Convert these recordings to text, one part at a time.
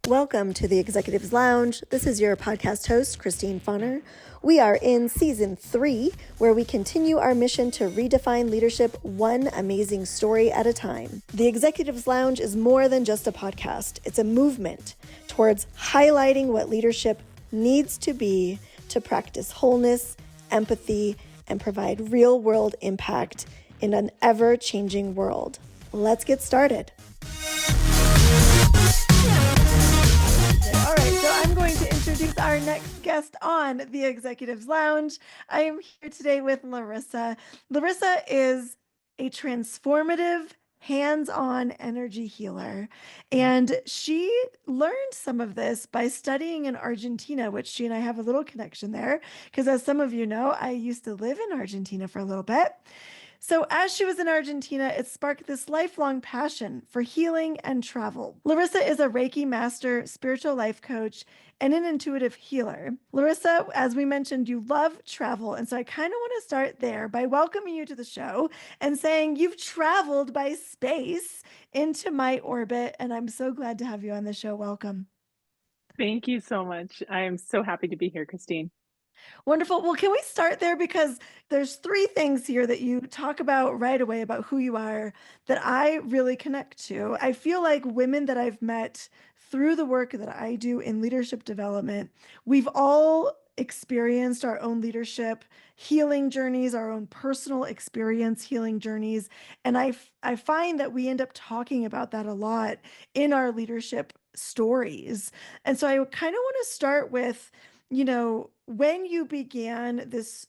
Welcome to the Executives Lounge. This is your podcast host, Christine Funner. We are in season 3, where we continue our mission to redefine leadership one amazing story at a time. The Executives Lounge is more than just a podcast. It's a movement towards highlighting what leadership needs to be to practice wholeness, empathy, and provide real-world impact in an ever-changing world. Let's get started. All right, so I'm going to introduce our next guest on the Executives Lounge. I am here today with Larissa. Larissa is a transformative, hands-on energy healer, and she learned some of this by studying in Argentina, which she and I have a little connection there, because as some of you know, I used to live in Argentina for a little bit. So as she was in Argentina, it sparked this lifelong passion for healing and travel. Larissa is a Reiki master, spiritual life coach, and an intuitive healer. Larissa, as we mentioned, you love travel. And so I kind of want to start there by welcoming you to the show and saying you've traveled by space into my orbit. And I'm so glad to have you on the show. Welcome. Thank you so much. I am so happy to be here, Christine. Wonderful. Well, can we start there? Because there's 3 things here that you talk about right away about who you are that I really connect to. I feel like women that I've met through the work that I do in leadership development, we've all experienced our own leadership healing journeys, our own personal experience healing journeys. And I find that we end up talking about that a lot in our leadership stories. And so I kind of want to start with, when you began this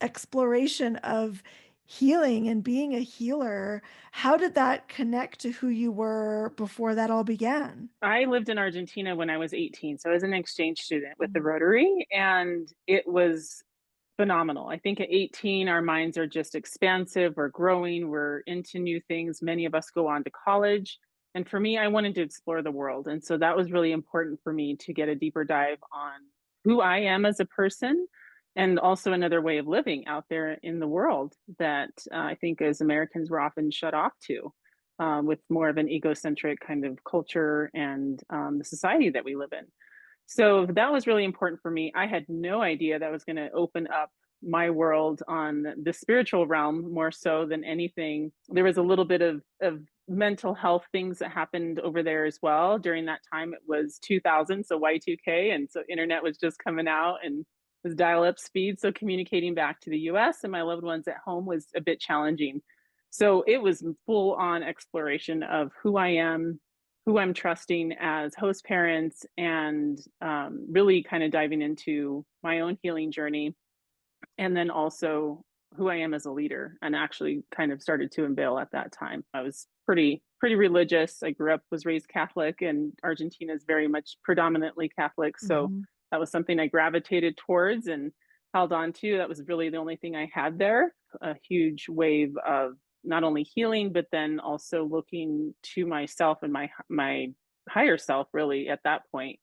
exploration of healing and being a healer, how did that connect to who you were before that all began? I lived in Argentina when I was 18, so I was an exchange student with the Mm. Rotary, and it was phenomenal. I think at 18, our minds are just expansive, we're growing, we're into new things. Many of us go on to college. And for me, I wanted to explore the world. And so that was really important for me to get a deeper dive on who I am as a person and also another way of living out there in the world that I think as Americans we're often shut off to. With more of an egocentric kind of culture and the society that we live in. So that was really important for me. I had no idea that was going to open up my world on the spiritual realm more so than anything. There was a little bit of mental health things that happened over there as well. During that time, it was 2000, so Y2K. And so internet was just coming out and was dial up speed. So communicating back to the US and my loved ones at home was a bit challenging. So it was full on exploration of who I am, who I'm trusting as host parents, and really kind of diving into my own healing journey. And then also who I am as a leader, and actually kind of started to unveil at that time. I was pretty religious. I grew up, was raised Catholic, and Argentina is very much predominantly Catholic. So Mhm. that was something I gravitated towards and held on to. That was really the only thing I had there. A huge wave of not only healing, but then also looking to myself and my higher self, really, at that point.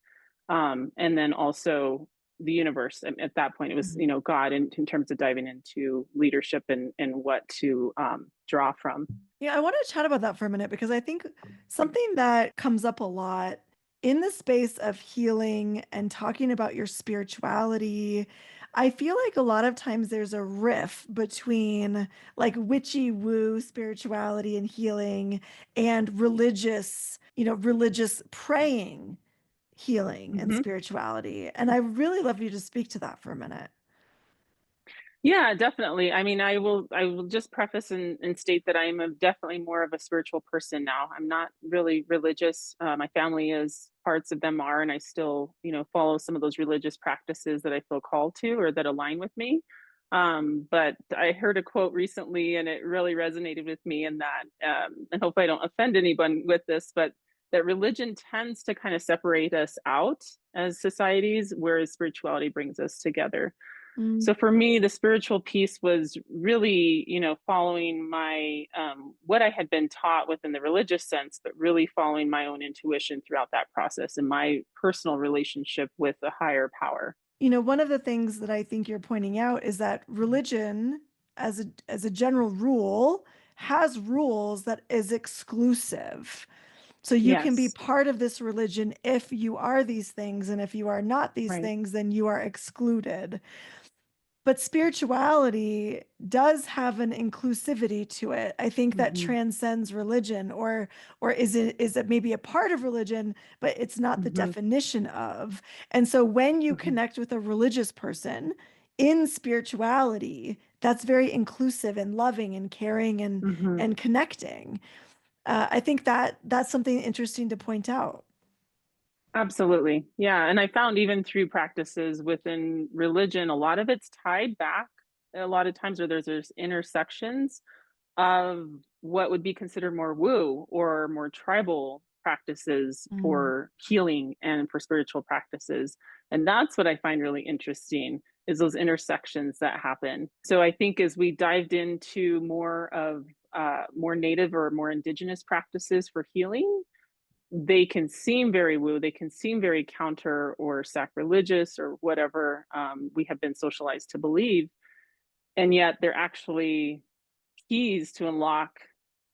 And then also the universe. And at that point, it was, Mhm. God in terms of diving into leadership and what to draw from. Yeah, I want to chat about that for a minute because I think something that comes up a lot in the space of healing and talking about your spirituality, I feel like a lot of times there's a riff between like witchy woo spirituality and healing and religious praying, healing and Mm-hmm. spirituality. And I really love you to speak to that for a minute. Yeah, definitely. I mean, I will just preface and state that I am definitely more of a spiritual person now. I'm not really religious. My family is, parts of them are, and I still, follow some of those religious practices that I feel called to or that align with me. But I heard a quote recently, and it really resonated with me. In that, and hope I don't offend anyone with this, but that religion tends to kind of separate us out as societies, whereas spirituality brings us together. Mm. So for me, the spiritual piece was really, following my what I had been taught within the religious sense, but really following my own intuition throughout that process and my personal relationship with a higher power. One of the things that I think you're pointing out is that religion, as a general rule, has rules that is exclusive. So you can be Yes. part of this religion if you are these things, and if you are not these Right. things, then you are excluded. But spirituality does have an inclusivity to it. I think that Mhm. transcends religion, or is it maybe a part of religion, but it's not the Mhm. definition of. And so when you Mhm. connect with a religious person in spirituality, that's very inclusive and loving and caring Mhm. and connecting. I think that that's something interesting to point out. Absolutely. Yeah, and I found even through practices within religion, a lot of it's tied back a lot of times where there's intersections of what would be considered more woo or more tribal practices Mm. for healing and for spiritual practices. And that's what I find really interesting is those intersections that happen. So I think as we dived into more of more native or more indigenous practices for healing, they can seem very woo, they can seem very counter or sacrilegious or whatever we have been socialized to believe. And yet they're actually keys to unlock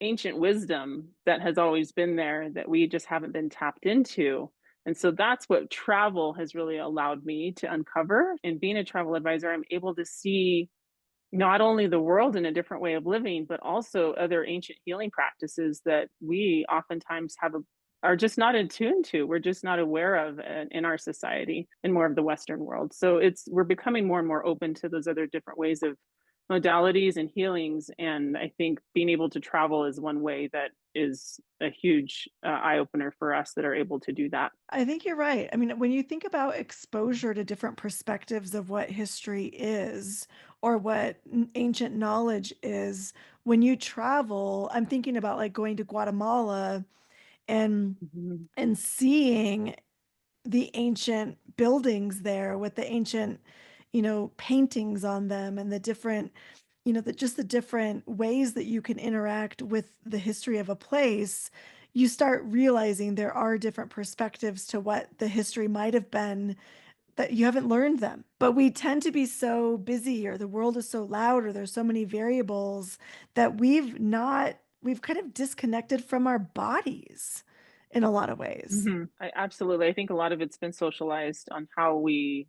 ancient wisdom that has always been there that we just haven't been tapped into. And so that's what travel has really allowed me to uncover. And being a travel advisor, I'm able to see not only the world in a different way of living, but also other ancient healing practices that we oftentimes are just not in tune to. We're just not aware of in our society in more of the Western world. So we're becoming more and more open to those other different ways of modalities and healings. And I think being able to travel is one way that is a huge eye opener for us that are able to do that. I think you're right. I mean, when you think about exposure to different perspectives of what history is or what ancient knowledge is, when you travel, I'm thinking about like going to Guatemala and Mhm. seeing the ancient buildings there with the ancient, paintings on them, and the different, just the different ways that you can interact with the history of a place. You start realizing there are different perspectives to what the history might have been, that you haven't learned them. But we tend to be so busy, or the world is so loud, or there's so many variables that we've kind of disconnected from our bodies in a lot of ways. Absolutely. I think a lot of it's been socialized on how we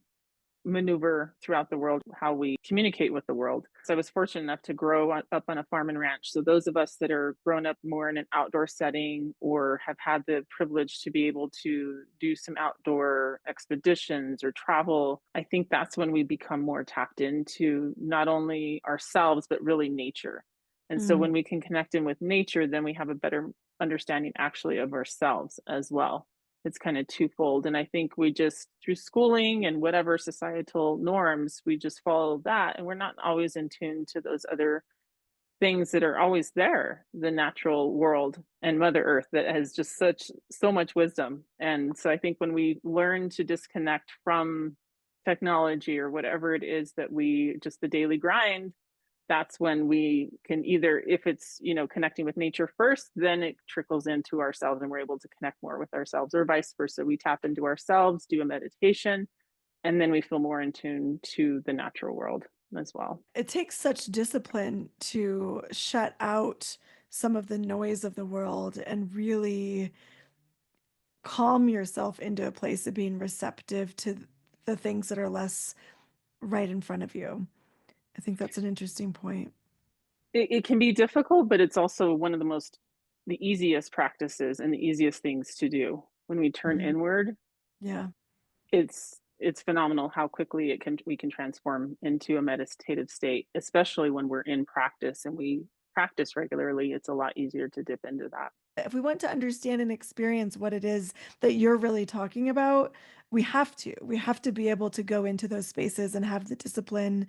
maneuver throughout the world, how we communicate with the world. So I was fortunate enough to up on a farm and ranch. So those of us that are grown up more in an outdoor setting or have had the privilege to be able to do some outdoor expeditions or travel, I think that's when we become more tapped into not only ourselves, but really nature. And so Mm. when we can connect in with nature, then we have a better understanding actually of ourselves as well. It's kind of twofold. And I think we just, through schooling and whatever societal norms, we just follow that. And we're not always in tune to those other things that are always there, the natural world and Mother Earth that has just so much wisdom. And so I think when we learn to disconnect from technology or whatever it is that we just the daily grind, that's when we can either, if it's connecting with nature first, then it trickles into ourselves and we're able to connect more with ourselves, or vice versa. We tap into ourselves, do a meditation, and then we feel more in tune to the natural world as well. It takes such discipline to shut out some of the noise of the world and really calm yourself into a place of being receptive to the things that are less right in front of you. I think that's an interesting point. It can be difficult, but it's also one of the easiest practices and the easiest things to do. When we turn Mhm. inward, Yeah. it's phenomenal how quickly we can transform into a meditative state, especially when we're in practice and we practice regularly. It's a lot easier to dip into that. If we want to understand and experience what it is that you're really talking about, we have to be able to go into those spaces and have the discipline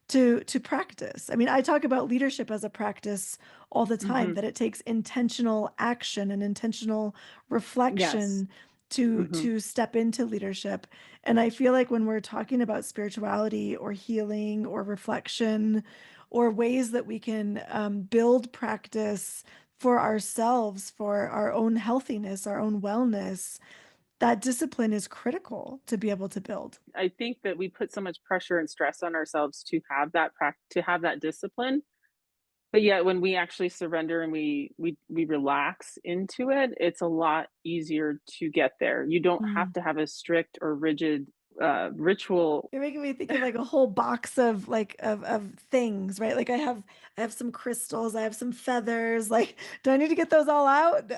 to practice. I mean, I talk about leadership as a practice all the time, Hmm. that it takes intentional action and intentional Yes. reflection Hmm. to step into leadership. And I feel like when we're talking about spirituality or healing or reflection or ways that we can build practice for ourselves, for our own healthiness, our own wellness, that discipline is critical to be able to build. I think that we put so much pressure and stress on ourselves to have that discipline, But yet when we actually surrender and we relax into it, it's a lot easier to get there. You don't have Mm. to have a strict or rigid, ritual. You're making me think of like a whole box of like of things, right? Like I have some crystals, I have some feathers. Like, do I need to get those all out?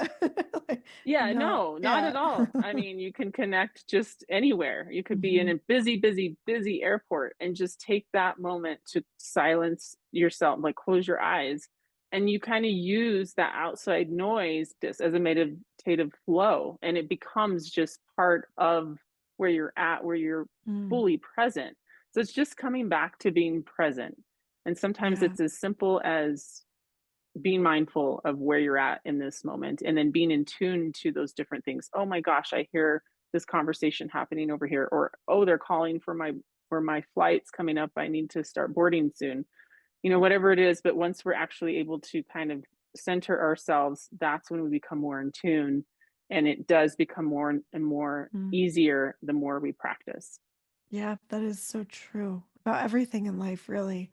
Like, Yeah, no, no, not yeah. at all. I mean, you can connect just anywhere. You could be in Mhm. a busy, busy, busy airport and just take that moment to silence yourself, like close your eyes. And you kind of use that outside noise just as a meditative flow. And it becomes just part of where you're at, where you're Mm, fully present. So it's just coming back to being present. And sometimes yeah. it's as simple as being mindful of where you're at in this moment and then being in tune to those different things. Oh my gosh, I hear this conversation happening over here, or oh, they're calling for my flight's coming up, I need to start boarding soon. Whatever it is, but once we're actually able to kind of center ourselves, that's when we become more in tune, and it does become more and more Mm. easier the more we practice. Yeah, that is so true about everything in life, really.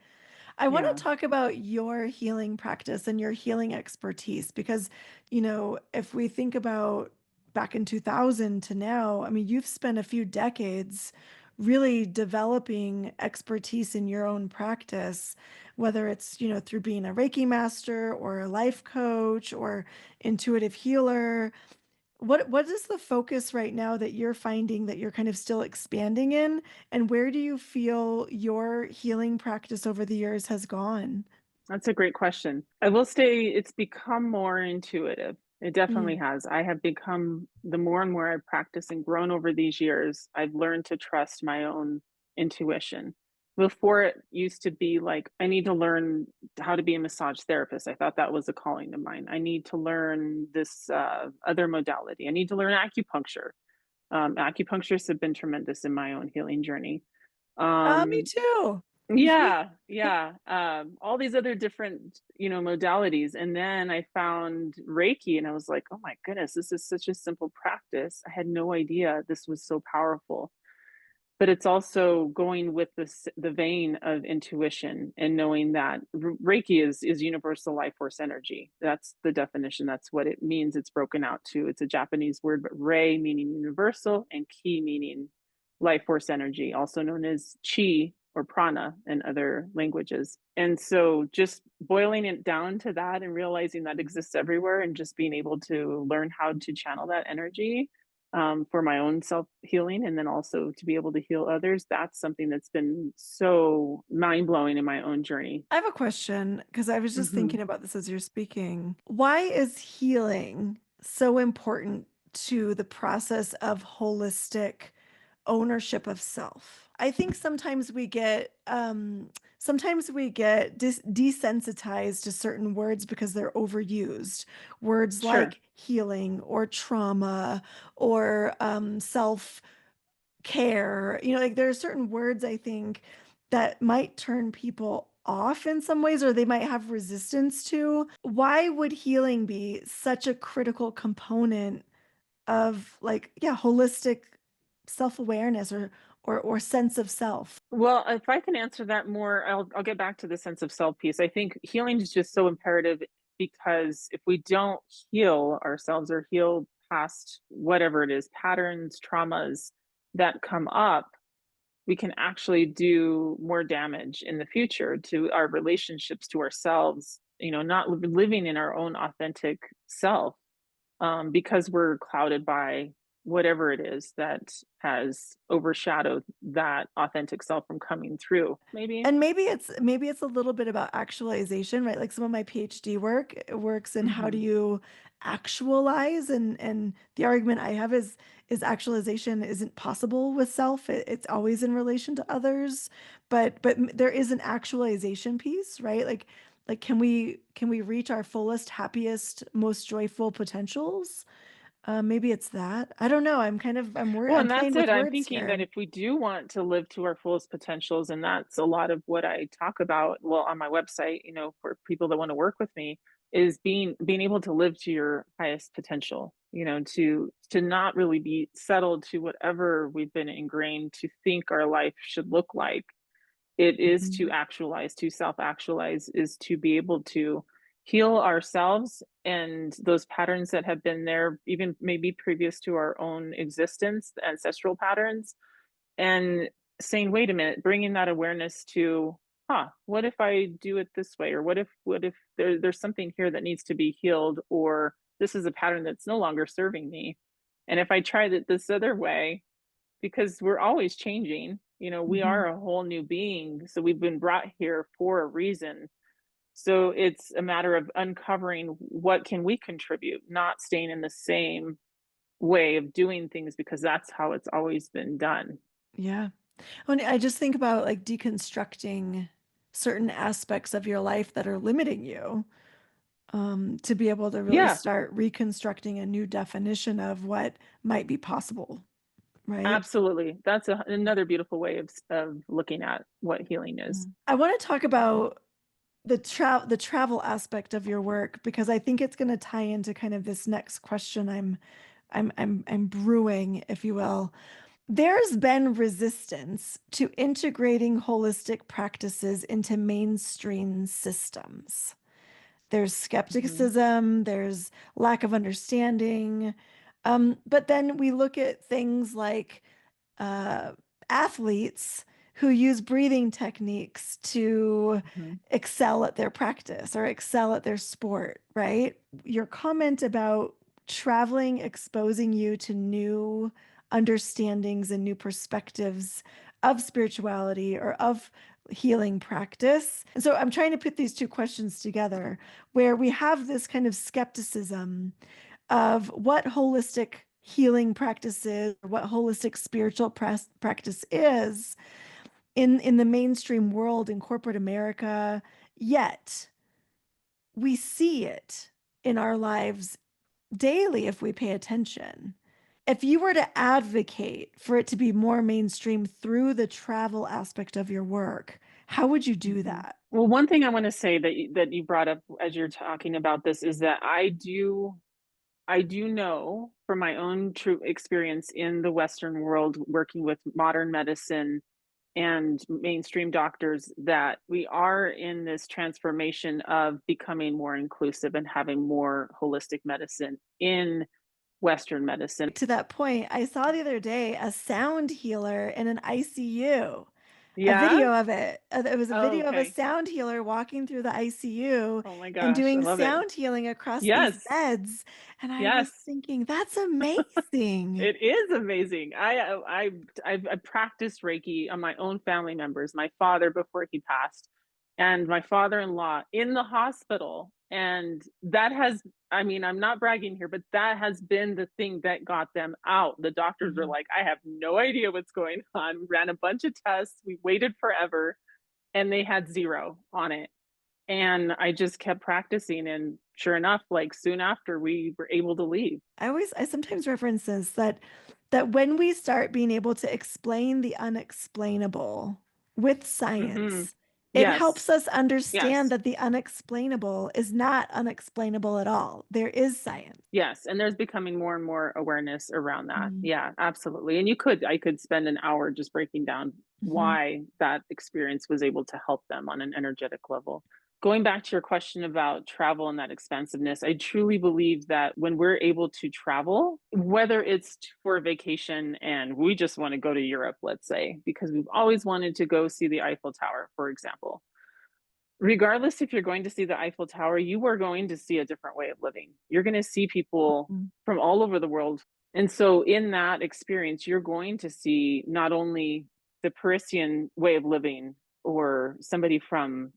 I want Yeah, to talk about your healing practice and your healing expertise because, if we think about back in 2000 to now, I mean, you've spent a few decades really developing expertise in your own practice, whether it's, through being a Reiki master or a life coach or intuitive healer. What is the focus right now that you're finding that you're kind of still expanding in? And where do you feel your healing practice over the years has gone? that's a great question. I will say it's become more intuitive. It definitely Mm. has. I have become, the more and more I've practiced and grown over these years, I've learned to trust my own intuition. Before, it used to be like, I need to learn how to be a massage therapist. I thought that was a calling of mine. I need to learn this other modality. I need to learn acupuncture. Acupuncturists have been tremendous in my own healing journey. Me Um, too. yeah, yeah, all these other different, modalities, and then I found Reiki, and I was like, "Oh my goodness, this is such a simple practice. I had no idea this was so powerful." But it's also going with the vein of intuition and knowing that Reiki is universal life force energy. That's the definition. That's what it means. It's broken out to. It's a Japanese word, but Rei meaning universal and Ki meaning life force energy, also known as Chi or prana in other languages. And so just boiling it down to that and realizing that exists everywhere and just being able to learn how to channel that energy for my own self healing and then also to be able to heal others. That's something that's been so mind blowing in my own journey. I have a question because I was just Hmm. thinking about this as you're speaking. Why is healing so important to the process of holistic ownership of self? I think sometimes we get desensitized to certain words because they're overused. Words Sure. like healing or trauma or self care. Like there are certain words I think that might turn people off in some ways or they might have resistance to. Why would healing be such a critical component of like, yeah, holistic self-awareness or sense of self? Well, if I can answer that more, I'll get back to the sense of self piece. I think healing is just so imperative because if we don't heal ourselves or heal past whatever it is, patterns, traumas that come up, we can actually do more damage in the future to our relationships, to ourselves, not living in our own authentic self, because we're clouded by whatever it is that has overshadowed that authentic self from coming through. Maybe. And maybe it's a little bit about actualization, right? Like some of my PhD work works in how do Hmm. you actualize and the argument I have is actualization isn't possible with self. It's always in relation to others, but there is an actualization piece, right? Like can we reach our fullest, happiest, most joyful potentials? Maybe it's that. I don't know. Well, I'm and playing that's it. with I'm words thinking that here. if we do want to live to our fullest potentials, and that's a lot of what I talk about, well, on my website, for people that want to work with me, is being able to live to your highest potential, to not really be settled to whatever we've been ingrained to think our life should look like. It is to Mhm. actualize, to self-actualize, is to be able to heal ourselves and those patterns that have been there, even maybe previous to our own existence, the ancestral patterns, and saying, "Wait a minute," bringing that awareness to, "Huh, what if I do it this way?" Or what if there's something here that needs to be healed, or this is a pattern that's no longer serving me. And if I tried it this other way, because we're always changing, we Mhm. are a whole new being, so we've been brought here for a reason. So it's a matter of uncovering what can we contribute, not staying in the same way of doing things because that's how it's always been done. Yeah. When I just think about like deconstructing certain aspects of your life that are limiting you, to be able to really Yeah, start reconstructing a new definition of what might be possible, right? absolutely. That's another beautiful way of looking at what healing is. I want to talk about the travel aspect of your work because I think it's going to tie into kind of this next question I'm brewing, if you will. There's been resistance to integrating holistic practices into mainstream systems. There's Mhm, skepticism, there's lack of understanding. But then we look at things like uh, athletes who use breathing techniques to mhm, excel at their practice or excel at their sport, right? Your comment about traveling exposing you to new understandings and new perspectives of spirituality or of healing practice. And so I'm trying to put these two questions together where we have this kind of skepticism of what holistic healing practice is, or what holistic spiritual practice is in the mainstream world in corporate America. Yet we see it in our lives daily if we pay attention. If you were to advocate for it to be more mainstream through the travel aspect of your work, how would you do mhm. that? Well, one thing I want to say that you brought up as you're talking about this is that I do know from my own true experience in the Western world working with modern medicine and mainstream doctors that we are in this transformation of becoming more inclusive and having more holistic medicine in Western medicine. To that point, I saw the other day a sound healer in an ICU, a Yeah? video of it. It was a Oh, video of a okay. sound healer walking through the ICU Oh my and gosh, I doing love it. sound healing across these Yes. beds. And I was Yes. thinking, that's amazing. It is amazing. I've practiced Reiki on my own family members, my father before he passed, and my father-in-law in the hospital. And that has, I mean, I'm not bragging here, but that has been the thing that got them out. The doctors were Mhm. like, I have no idea what's going on. We ran a bunch of tests, we waited forever, and they had zero on it. And I just kept practicing. And sure enough, like soon after, we were able to leave. I sometimes reference this that when we start being able to explain the unexplainable with Hmm. science, it helps Yes. us understand Yes. that the unexplainable is not unexplainable at all. There is science. Yes, and there's becoming more and more awareness around that. Mhm. Yeah, absolutely. And I could spend an hour just breaking down Mhm. why that experience was able to help them on an energetic level. Going back to your question about travel and that expansiveness, I truly believe that when we're able to travel, whether it's for a vacation and we just want to go to Europe, let's say, because we've always wanted to go see the Eiffel Tower, for example, regardless if you're going to see the Eiffel Tower, you are going to see a different way of living. You're going to see people Mhm. from all over the world. And so, in that experience, you're going to see not only the Parisian way of living or somebody from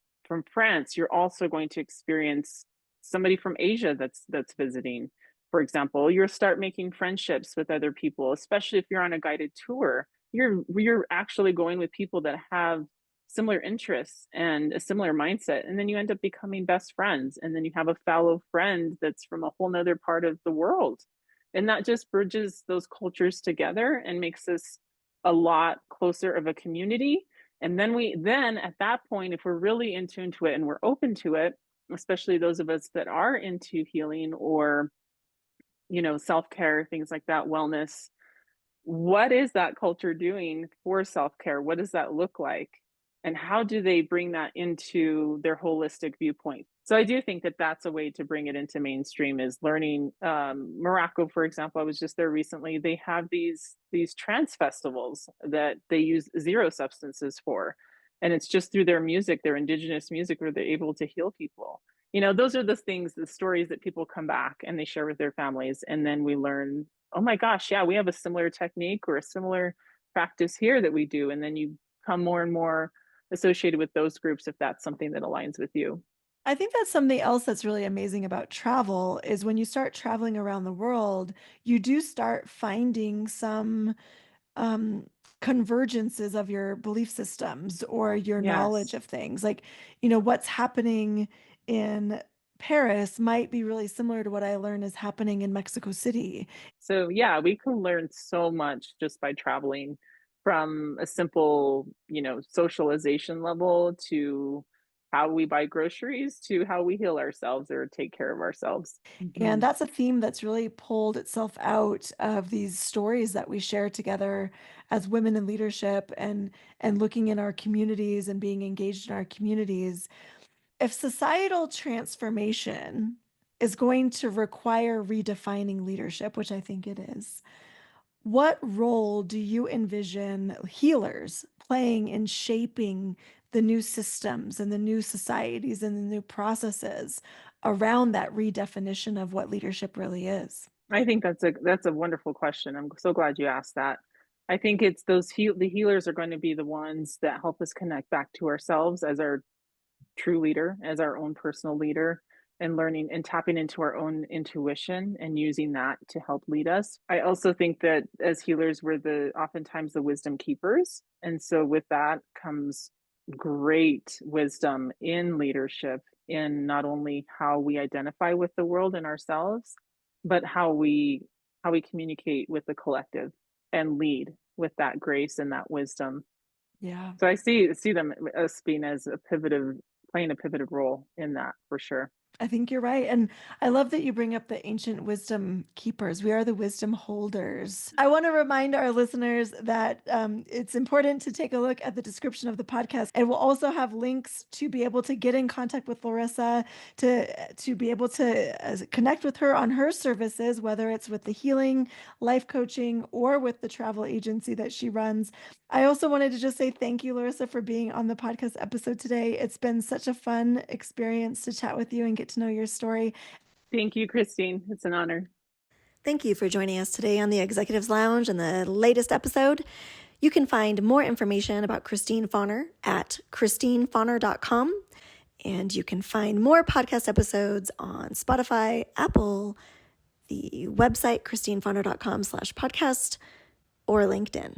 France, you're also going to experience somebody from Asia that's visiting. For example, you'll start making friendships with other people, especially if you're on a guided tour. You're actually going with people that have similar interests and a similar mindset, and then you end up becoming best friends, and then you have a fellow friend that's from a whole nother part of the world, and that just bridges those cultures together and makes us a lot closer of a community. And then at that point, if we're really in tune to it and we're open to it, especially those of us that are into healing or self-care, things like that, wellness, what is that culture doing for self-care? What does that look like? and how do they bring that into their holistic viewpoint? So I do think that that's a way to bring it into mainstream is learning. Morocco, for example, I was just there recently. They have these trance festivals that they use zero substances for, and it's just through their music, their indigenous music, where they're able to heal people. Those are the things, the stories that people come back and they share with their families, and then we learn, oh my gosh, yeah, we have a similar technique or a similar practice here that we do, and then you come more and more associated with those groups if that's something that aligns with you. I think that's something else that's really amazing about travel is when you start traveling around the world, you do start finding some um, convergences of your belief systems or your knowledge Yes. of things. Like, what's happening in Paris might be really similar to what I learned is happening in Mexico City. So, yeah, we can learn so much just by traveling from a simple, socialization level to how we buy groceries to how we heal ourselves or take care of ourselves. And Mhm. that's a theme that's really pulled itself out of these stories that we share together as women in leadership and looking in our communities and being engaged in our communities. If societal transformation is going to require redefining leadership, which I think it is, what role do you envision healers playing in shaping the new systems and the new societies and the new processes around that redefinition of what leadership really is? I think that's a wonderful question. I'm so glad you asked that. I think it's the healers are going to be the ones that help us connect back to ourselves as our true leader, as our own personal leader, and learning and tapping into our own intuition and using that to help lead us. I also think that as healers, we're the oftentimes the wisdom keepers. And so with that comes great wisdom in leadership, in not only how we identify with the world and ourselves, but how we communicate with the collective and lead with that grace and that wisdom. Yeah. So I see them as being as a pivotal playing a pivotal role in that for sure. I think you're right. And I love that you bring up the ancient wisdom keepers. We are the wisdom holders. I want to remind our listeners that it's important to take a look at the description of the podcast. And we'll also have links to be able to get in contact with Larissa, to be able to connect with her on her services, whether it's with the healing, life coaching, or with the travel agency that she runs. I also wanted to just say thank you, Larissa, for being on the podcast episode today. It's been such a fun experience to chat with you and get to know your story. Thank you, Christine. It's an honor. Thank you for joining us today on the Executives Lounge and the latest episode. You can find more information about Christine Fauner at christinefauner.com. And you can find more podcast episodes on Spotify, Apple, the website christinefauner.com/podcast, or LinkedIn.